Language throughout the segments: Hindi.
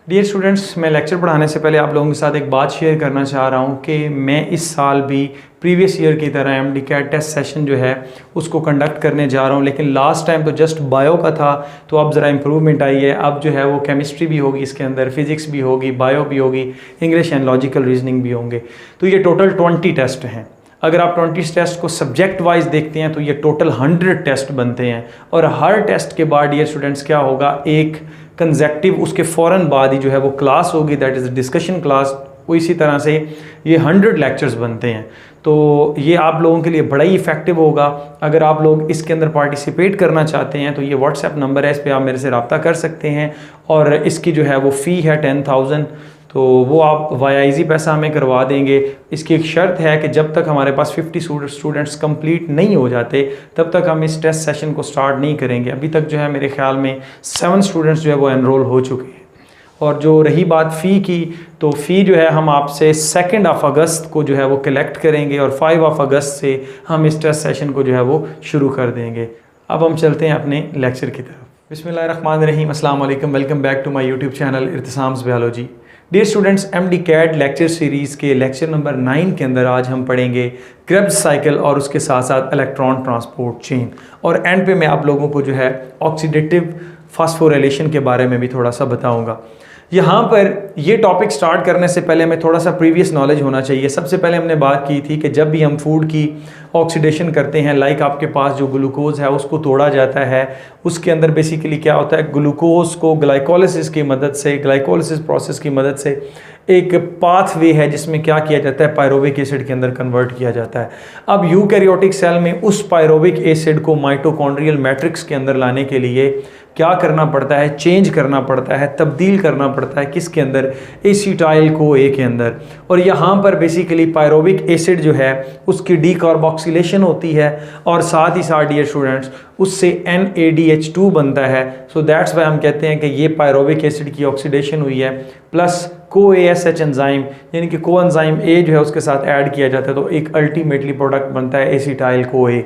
डियर स्टूडेंट्स, मैं लेक्चर पढ़ाने से पहले आप लोगों के साथ एक बात शेयर करना चाह रहा हूँ कि मैं इस साल भी प्रीवियस ईयर की तरह एमडी कैट टेस्ट सेशन जो है उसको कंडक्ट करने जा रहा हूँ। लेकिन लास्ट टाइम तो जस्ट बायो का था, तो अब ज़रा इम्प्रूवमेंट आई है। अब जो है वो केमिस्ट्री भी होगी, इसके अंदर फिजिक्स भी होगी, बायो भी होगी, इंग्लिश एंड लॉजिकल रीजनिंग भी होंगे। तो ये टोटल 20 टेस्ट हैं। अगर आप 20 टेस्ट को सब्जेक्ट वाइज देखते हैं तो ये टोटल 100 टेस्ट बनते हैं। और हर टेस्ट के बाद डियर स्टूडेंट्स क्या होगा, एक कंसेक्टिव उसके फ़ौरन बाद ही जो है वो क्लास होगी, दैट इज़ डिस्कशन क्लास। वो इसी तरह से ये 100 लेक्चर्स बनते हैं। तो ये आप लोगों के लिए बड़ा ही इफेक्टिव होगा। अगर आप लोग इसके अंदर पार्टिसिपेट करना चाहते हैं तो ये व्हाट्सएप नंबर है, इस पर आप मेरे से रब्ता कर सकते हैं। और इसकी जो है वो फ़ी है 10,000, तो वो आप वाया ईजी पैसा हमें करवा देंगे। इसकी एक शर्त है कि जब तक हमारे पास 50 स्टूडेंट्स कंप्लीट नहीं हो जाते तब तक हम इस टेस्ट सेशन को स्टार्ट नहीं करेंगे। अभी तक जो है मेरे ख्याल में 7 स्टूडेंट्स जो है वो एनरोल हो चुके हैं। और जो रही बात फ़ी की, तो फ़ी जो है हम आपसे 2 अगस्त को जो है वो कलेक्ट करेंगे और 5 अगस्त से हम इस टेस्ट सेशन को जो है वो शुरू कर देंगे। अब हम चलते हैं अपने लेक्चर की तरफ। बिस्मिल्लाहिर्रहमानिर्रहीम, अस्सलाम वालेकुम, welcome back to my YouTube channel Irtisam's biology. Dear students, MDCAT lecture series के लेक्चर नंबर 9 के अंदर आज हम पढ़ेंगे क्रेब्स साइकिल और उसके साथ साथ इलेक्ट्रॉन ट्रांसपोर्ट चेन। और एंड पे मैं आप लोगों को जो है ऑक्सीडेटिव फास्फोराइलेशन के बारे में भी थोड़ा सा बताऊंगा। यहाँ पर ये टॉपिक स्टार्ट करने से पहले हमें थोड़ा सा प्रीवियस नॉलेज होना चाहिए। सबसे पहले हमने बात की थी कि जब भी हम फूड की ऑक्सीडेशन करते हैं, लाइक आपके पास जो ग्लूकोज है उसको तोड़ा जाता है, उसके अंदर बेसिकली क्या होता है, ग्लूकोज को ग्लाइकोलिसिस की मदद से, ग्लाइकोलिसिस प्रोसेस की मदद से एक पाथवे है जिसमें क्या किया जाता है, पायरोविक एसिड के अंदर कन्वर्ट किया जाता है। अब यूकैरियोटिक सेल में उस पायरोविक एसिड को माइटोकॉन्ड्रियल मैट्रिक्स के अंदर लाने के लिए क्या करना पड़ता है, चेंज करना पड़ता है, तब्दील करना पड़ता है किसके अंदर, एसिटाइल CoA के अंदर। और यहाँ पर बेसिकली पायरोविक एसिड जो है उसकी डीकार्बोक्सिलेशन होती है और साथ ही साथ डियर स्टूडेंट्स उससे NADH2 बनता है। सो दैट्स वाई हम कहते हैं कि ये पायरोविक एसिड की ऑक्सीडेशन हुई है, प्लस CoASH एंजाइम यानी कि कोएंजाइम A जो है उसके साथ ऐड किया जाता है, तो एक अल्टीमेटली प्रोडक्ट बनता है एसिटाइल CoA।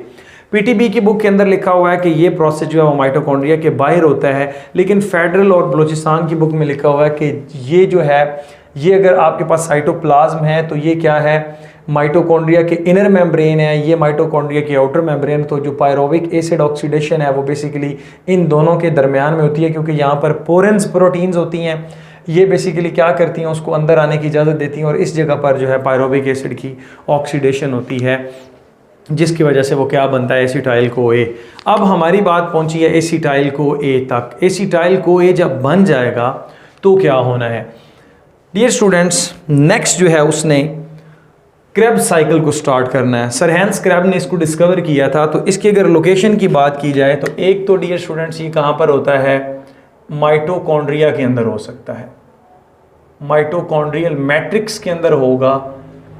पीटीबी की बुक के अंदर लिखा हुआ है कि ये प्रोसेस जो है वो माइटोकॉन्ड्रिया के बाहर होता है, लेकिन फेडरल और बलूचिस्तान की बुक में लिखा हुआ है कि ये जो है ये अगर आपके पास साइटोप्लाज्म है तो ये क्या है, माइटोकॉन्ड्रिया के इनर मेम्ब्रेन है, ये माइटोकॉन्ड्रिया के आउटर मेम्ब्रेन। तो जो पायरोविक एसिड ऑक्सीडेशन है वो बेसिकली इन दोनों के दरमियान में होती है, क्योंकि यहाँ पर पोरेंस प्रोटीन्स होती हैं, ये बेसिकली क्या करती हैं, उसको अंदर आने की इजाज़त देती हैं और इस जगह पर जो है पायरोविक एसिड की ऑक्सीडेशन होती है, जिसकी वजह से वो क्या बनता है, एसिटाइल CoA। अब हमारी बात पहुंची है एसिटाइल CoA तक। एसिटाइल CoA जब बन जाएगा तो क्या होना है डियर स्टूडेंट्स, नेक्स्ट जो है उसने क्रेब्स साइकिल को स्टार्ट करना है। सर हैंस क्रेब ने इसको डिस्कवर किया था। तो इसकी अगर लोकेशन की बात की जाए तो एक तो डियर स्टूडेंट्स ये कहाँ पर होता है, माइटोकॉन्ड्रिया के अंदर हो सकता है, माइटोकॉन्ड्रियल मैट्रिक्स के अंदर होगा।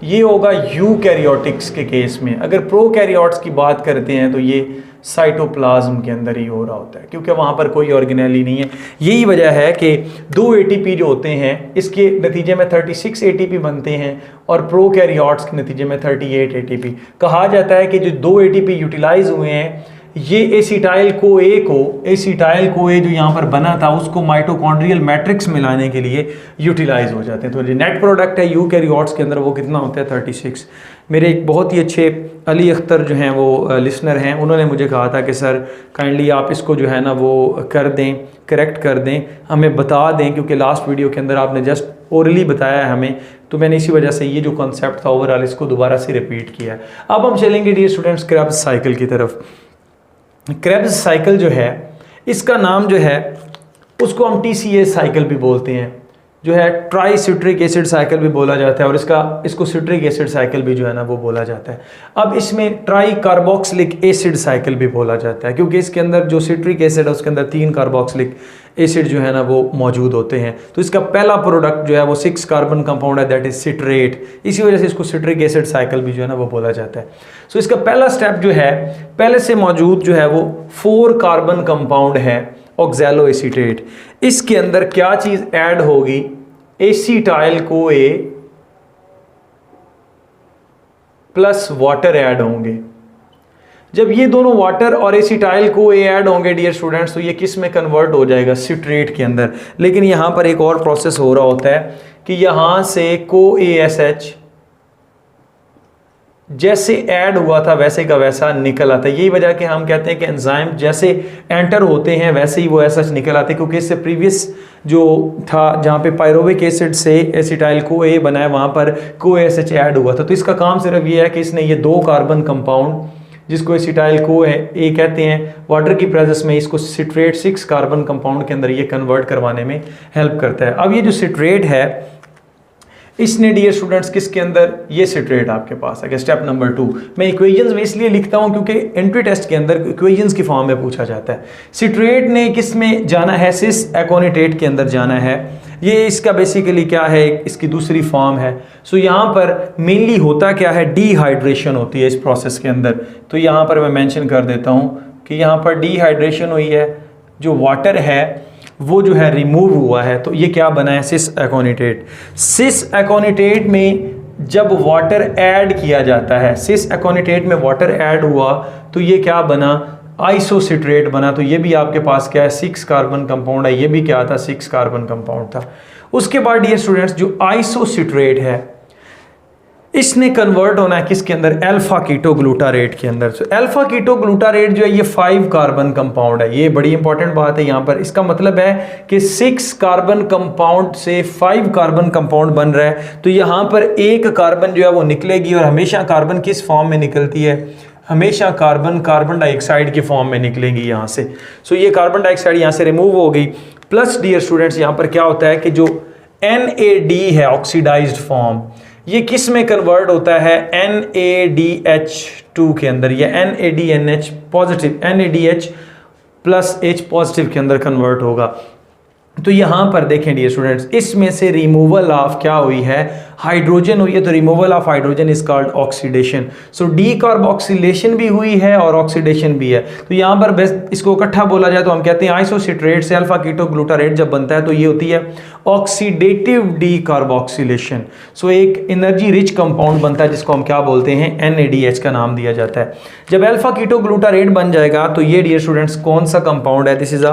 ये होगा यूकैरियोटिक्स के केस में। अगर प्रोकैरियोट्स की बात करते हैं तो ये साइटोप्लाज्म के अंदर ही हो रहा होता है, क्योंकि वहाँ पर कोई ऑर्गेनेल ही नहीं है। यही वजह है कि 2 ATP जो होते हैं इसके नतीजे में 36 ATP बनते हैं और प्रोकैरियोट्स के नतीजे में 38 ATP। कहा जाता है कि जो 2 ATP यूटिलाइज हुए हैं ये एसिटाइल CoA जो यहाँ पर बना था उसको माइटोकॉन्ड्रियल मैट्रिक्स में लाने के लिए यूटिलाइज हो जाते हैं। तो जो नेट प्रोडक्ट है यूकैरियोट्स के अंदर वो कितना होता है, 36। मेरे एक बहुत ही अच्छे अली अख्तर जो हैं वो लिसनर हैं, उन्होंने मुझे कहा था कि सर काइंडली आप इसको जो है ना वो कर दें, करेक्ट कर दें, हमें बता दें, क्योंकि लास्ट वीडियो के अंदर आपने जस्ट ओरली बताया है हमें। तो मैंने इसी वजह से ये जो कॉन्सेप्ट था ओवरऑल इसको दोबारा से रिपीट किया। अब हम चलेंगे डियर स्टूडेंट्स क्रेब्स साइकिल की तरफ। क्रेब्स साइकिल जो है इसका नाम जो है उसको हम TCA साइकिल भी बोलते हैं, जो है ट्राई सिट्रिक एसिड साइकिल भी बोला जाता है, और इसको सिट्रिक एसिड साइकिल भी जो है ना वो बोला जाता है। अब इसमें ट्राई कार्बोक्सिलिक एसिड साइकिल भी बोला जाता है, क्योंकि इसके अंदर जो सिट्रिक एसिड है उसके अंदर 3 कार्बोक्सिलिक एसिड जो है ना वो मौजूद होते हैं। तो इसका पहला प्रोडक्ट जो है वो 6 कार्बन कंपाउंड है, दैट इज सिट्रेट। इसी वजह से इसको सिट्रिक एसिड साइकिल भी जो है ना वो बोला जाता है। सो इसका पहला स्टेप जो है पहले से मौजूद जो है वो 4 कार्बन कंपाउंड है, ऑक्सैलोएसीटेट। इसके अंदर क्या चीज़ ऐड होगी, acetyl CoA plus water add होंगे। जब ये दोनों वाटर और एसिटाइल को ए ऐड होंगे डियर स्टूडेंट्स, तो ये किस में कन्वर्ट हो जाएगा, सिट्रेट के अंदर। लेकिन यहाँ पर एक और प्रोसेस हो रहा होता है कि यहाँ से को ASH जैसे ऐड हुआ था वैसे का वैसा निकल आता है। यही वजह कि हम कहते हैं कि एंजाइम जैसे एंटर होते हैं वैसे ही वो एसएच निकल आते हैं, क्योंकि इससे प्रीवियस जो था जहाँ पे पायरोविक एसिड से एसिटाइल को ए बनाया वहाँ पर को एसएच ऐड हुआ था। तो इसका काम सिर्फ ये है कि इसने ये 2 कार्बन कंपाउंड जिसको एसिटाइल को ए कहते हैं, वाटर की प्रेजेंस में इसको सिट्रेट 6 कार्बन कंपाउंड के अंदर ये कन्वर्ट करवाने में हेल्प करता है। अब ये जो सिट्रेट है इसने डियर स्टूडेंट्स किसके अंदर, ये सिट्रेट आपके पास है। स्टेप नंबर 2 मैं इक्वेशंस में इसलिए लिखता हूं क्योंकि एंट्री टेस्ट के अंदर इक्वेशंस की फॉर्म में पूछा जाता है। सिट्रेट ने किस में जाना है, सिस एकोनिटेट के अंदर जाना है। ये इसका बेसिकली क्या है, इसकी दूसरी फॉर्म है। सो यहाँ पर मेनली होता क्या है, डिहाइड्रेशन होती है इस प्रोसेस के अंदर। तो यहाँ पर मैं मेंशन कर देता हूँ कि यहाँ पर डिहाइड्रेशन हुई है, जो वाटर है वो जो है रिमूव हुआ है, तो ये क्या बना है, सिस एकोनिटेट। सिस एकोनिटेट में जब वाटर ऐड किया जाता है, सिस एकोनिटेट में वाटर ऐड हुआ तो ये क्या बना, आइसोसिट्रेट बना। तो ये भी आपके पास क्या है, 6 कार्बन कंपाउंड है। ये भी क्या था, 6 कार्बन कंपाउंड था। उसके बाद डियर स्टूडेंट्स जो आइसोसिट्रेट है इसने कन्वर्ट होना है किसके अंदर, अल्फा कीटोग्लूटारेट के अंदर। तो अल्फा कीटोग्लूटारेट जो है ये 5 कार्बन कंपाउंड है। ये बड़ी इंपॉर्टेंट बात है यहाँ पर। इसका मतलब है कि 6 कार्बन कंपाउंड से 5 कार्बन कंपाउंड बन रहा है। तो यहाँ पर एक कार्बन जो है वो निकलेगी, और हमेशा कार्बन किस फॉर्म में निकलती है, हमेशा कार्बन डाइऑक्साइड की फॉर्म में निकलेंगी यहाँ से। सो ये कार्बन डाइऑक्साइड यहाँ से रिमूव हो गई। प्लस डियर स्टूडेंट्स यहाँ पर क्या होता है कि जो NAD है ऑक्सीडाइज्ड फॉर्म, ये किस में कन्वर्ट होता है, NADH2 के अंदर, या NADNH positive, NADH plus H positive के अंदर कन्वर्ट होगा। तो यहाँ पर देखें डियर स्टूडेंट्स, इसमें से रिमूवल ऑफ क्या हुई है, हाइड्रोजन हुई है। तो removal of hydrogen is called oxidation. So decarboxylation भी हुई है और ऑक्सीडेशन भी है। तो यहाँ पर बेस्ट इसको इकट्ठा बोला जाए तो हम कहते हैं आइसोसिट्रेट से अल्फा कीटोग्लूटारेट जब बनता है तो ये होती है ऑक्सीडेटिव डीकार्बोक्सिलेशन। सो एक एनर्जी रिच कंपाउंड बनता है जिसको हम क्या बोलते हैं, NADH का नाम दिया जाता है। जब अल्फा कीटोग्लूटारेट बन जाएगा तो ये डियर स्टूडेंट्स कौन सा कंपाउंड है, this is a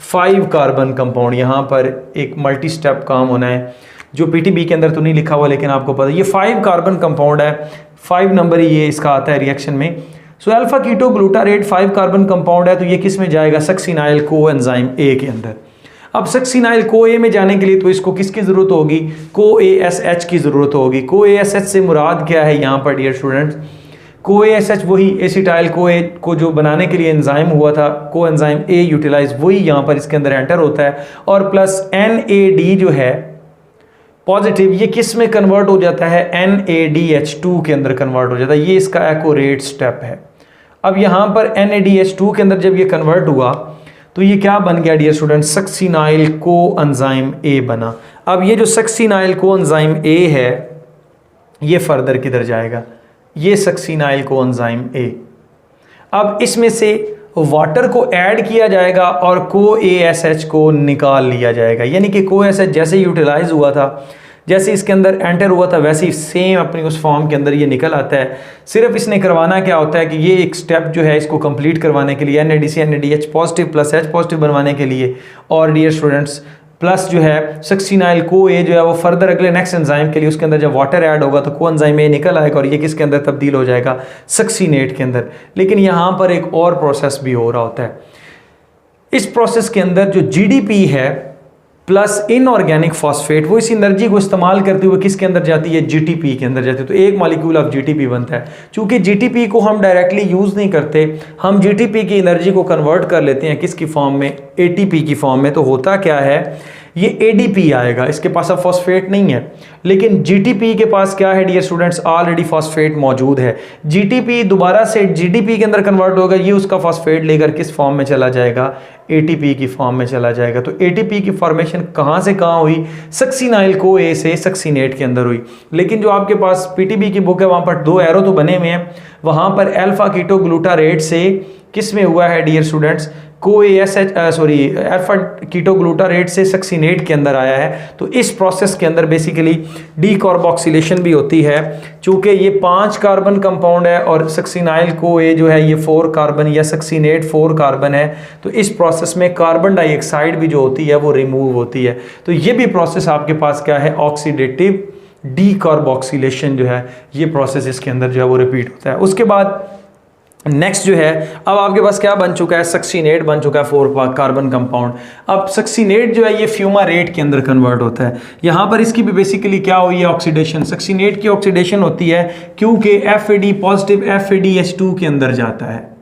5 carbon compound. यहाँ पर एक मल्टी स्टेप काम होना है जो PTB के अंदर तो नहीं लिखा हुआ, लेकिन आपको पता है ये 5 कार्बन कंपाउंड है, 5 नंबर ही ये इसका आता है रिएक्शन में। So alpha ketoglutarate 5 carbon compound है, तो ये किस में जाएगा, सक्सिनाइल को एंजाइम A के अंदर। अब सक्सिनाइल को ए में जाने के लिए तो इसको किसकी जरूरत होगी, को ASH की जरूरत होगी। को ASH से मुराद क्या है यहाँ पर डियर स्टूडेंट्स, को ASH वही एसिटाइल को ए को जो बनाने के लिए एंजाइम हुआ था, को एंजाइम A यूटिलाइज, वही यहाँ पर इसके अंदर एंटर होता है। और प्लस NAD जो है पॉजिटिव, ये किस में कन्वर्ट हो जाता है, NADH2 के अंदर कन्वर्ट हो जाता है। ये इसका एक्यूरेट स्टेप है। अब यहाँ पर NADH2 के अंदर जब ये कन्वर्ट हुआ तो ये क्या बन गया डियर स्टूडेंट, सक्सिनाइल को एंजाइम A बना। अब ये जो सक्सिनाइल को एंजाइम A है ये फर्दर किधर जाएगा, ये सक्सिनाइल को एंजाइम A। अब इसमें से वाटर को ऐड किया जाएगा और को ASH को निकाल लिया जाएगा। यानी कि को ASH जैसे यूटिलाइज हुआ था, जैसे इसके अंदर एंटर हुआ था, वैसे ही सेम अपनी उस फॉर्म के अंदर ये निकल आता है। सिर्फ इसने करवाना क्या होता है कि ये एक स्टेप जो है इसको कंप्लीट करवाने के लिए NADC NADH positive plus H positive बनवाने के लिए, और डियर स्टूडेंट्स प्लस जो है सक्सिनाइल को ए जो है वो फर्दर अगले नेक्स्ट एंजाइम के लिए उसके अंदर जब वाटर ऐड होगा तो को एंजाइम ए निकल आएगा और ये किसके अंदर तब्दील हो जाएगा, सक्सिनेट के अंदर। लेकिन यहाँ पर एक और प्रोसेस भी हो रहा होता है। इस प्रोसेस के अंदर जो GDP है प्लस इनऑर्गेनिक फॉस्फेट, वो इस एनर्जी को इस्तेमाल करते हुए किसके अंदर जाती है, GTP के अंदर जाती है। तो एक मॉलिक्यूल ऑफ GTP बनता है। चूंकि GTP को हम डायरेक्टली यूज नहीं करते, हम GTP की एनर्जी को कन्वर्ट कर लेते हैं किसकी फॉर्म में, ATP की फॉर्म में। तो होता क्या है, ये ADP आएगा, इसके पास अब फॉस्फेट नहीं है, लेकिन GTP के पास क्या है डियर स्टूडेंट्स, ऑलरेडी फॉस्फेट मौजूद है। GTP दोबारा से GDP के अंदर कन्वर्ट होगा, ये उसका फॉस्फेट लेकर किस फॉर्म में चला जाएगा, ATP की फॉर्म में चला जाएगा। तो ATP की फॉर्मेशन कहाँ से कहाँ हुई, सक्सिनाइल को ए से सक्सिनेट के अंदर हुई। लेकिन जो आपके पास PTB की बुक है वहाँ पर 2 एरो तो बने हुए हैं, वहाँ पर अल्फा कीटोग्लूटारेट से किस में हुआ है डियर स्टूडेंट्स, अल्फा कीटोग्लूटारेट से सक्सीनेट के अंदर आया है। तो इस प्रोसेस के अंदर बेसिकली डीकार्बोक्सिलेशन भी होती है। चूंकि ये 5 कार्बन कंपाउंड है और सक्सीनाइल CoA जो है ये 4 कार्बन या सक्सीनेट 4 कार्बन है, तो इस प्रोसेस में कार्बन डाइऑक्साइड भी जो होती है वो रिमूव होती है। तो ये भी प्रोसेस आपके पास क्या है, ऑक्सीडेटिव डीकार्बोक्सिलेशन जो है ये प्रोसेस इसके अंदर जो है वो रिपीट होता है। उसके बाद नेक्स्ट जो है, अब आपके पास क्या बन चुका है, सक्सीनेट बन चुका है 4 कार्बन कंपाउंड। अब सक्सीनेट जो है ये फ्यूमारेट के अंदर कन्वर्ट होता है। यहाँ पर इसकी भी बेसिकली क्या हुई है, ऑक्सीडेशन। सक्सीनेट की ऑक्सीडेशन होती है क्योंकि FAD पॉजिटिव FADH2 के अंदर जाता है।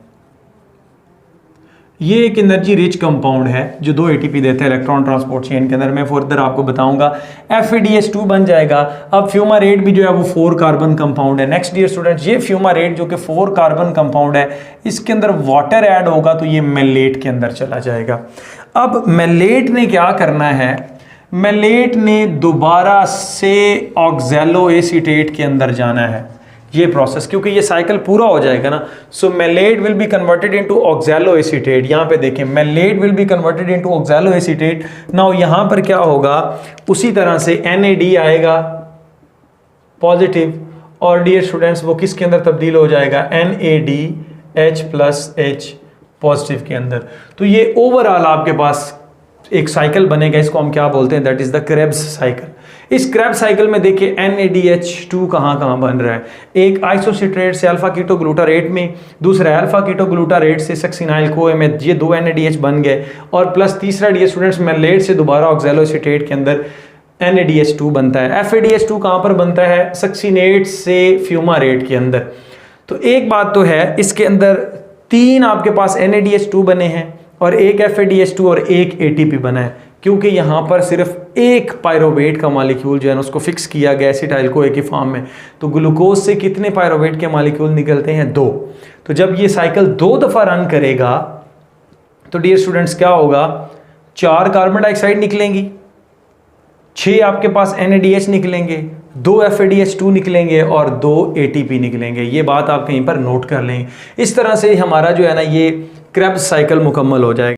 ये एक एनर्जी रिच कंपाउंड है जो 2 ATP देता है इलेक्ट्रॉन ट्रांसपोर्ट चेन के अंदर। मैं फर्दर आपको बताऊंगा। FADH2 बन जाएगा। अब फ्यूमारेट भी जो है वो 4 कार्बन कंपाउंड है। नेक्स्ट डियर स्टूडेंट्स, ये फ्यूमारेट जो कि 4 कार्बन कंपाउंड है, इसके अंदर वाटर ऐड होगा तो ये मेलेट के अंदर चला जाएगा। अब मेलेट ने क्या करना है, मेलेट ने दोबारा से ऑक्सैलो एसीटेट के अंदर जाना है। ये प्रोसेस क्योंकि ये साइकिल पूरा हो जाएगा ना, so malate will be converted into oxaloacetate. यहाँ पे देखें, malate will be converted into oxaloacetate. Now यहाँ पर क्या होगा, उसी तरह से NAD आएगा पॉजिटिव, और डियर स्टूडेंट्स वो किसके अंदर तब्दील हो जाएगा, NADH+H पॉजिटिव के अंदर। तो ये ओवरऑल आपके पास एक साइकिल बनेगा, इसको हम क्या बोलते हैं, that is the Krebs cycle. इस क्रेब्स साइकिल में देखिए NADH2 कहाँ बन रहा है, एक आइसोसिट्रेट से अल्फा कीटोग्लूटारेट में, दूसरा अल्फा कीटोग्लूटारेट से सक्सीनाइल CoA में, ये 2 NADH बन गए, और प्लस तीसरा डियर स्टूडेंट्स मेलेट से दोबारा ऑक्सैलोएसीटेट के अंदर NADH2 बनता है। FADH2 कहाँ पर बनता है, सक्सीनेट से फ्यूमारेट के अंदर। तो एक बात तो है, इसके अंदर 3 आपके पास NADH2 बने हैं और एक FADH2 और एक ATP बना है, क्योंकि यहाँ पर सिर्फ एक पायरोवेट का मॉलिक्यूल जो है ना उसको फिक्स किया गया एसिटाइल CoA की फॉर्म में। तो ग्लूकोज से कितने पायरोवेट के मॉलिक्यूल निकलते हैं, 2। तो जब ये साइकिल 2 दफ़ा रन करेगा तो डियर स्टूडेंट्स क्या होगा, 4 कार्बन डाइऑक्साइड निकलेंगी, 6 आपके पास NADH निकलेंगे, 2 FADH2 निकलेंगे और 2 ATP निकलेंगे। ये बात आप कहीं पर नोट कर लें। इस तरह से हमारा जो है ना ये क्रेब्स साइकिल मुकम्मल हो जाएगा।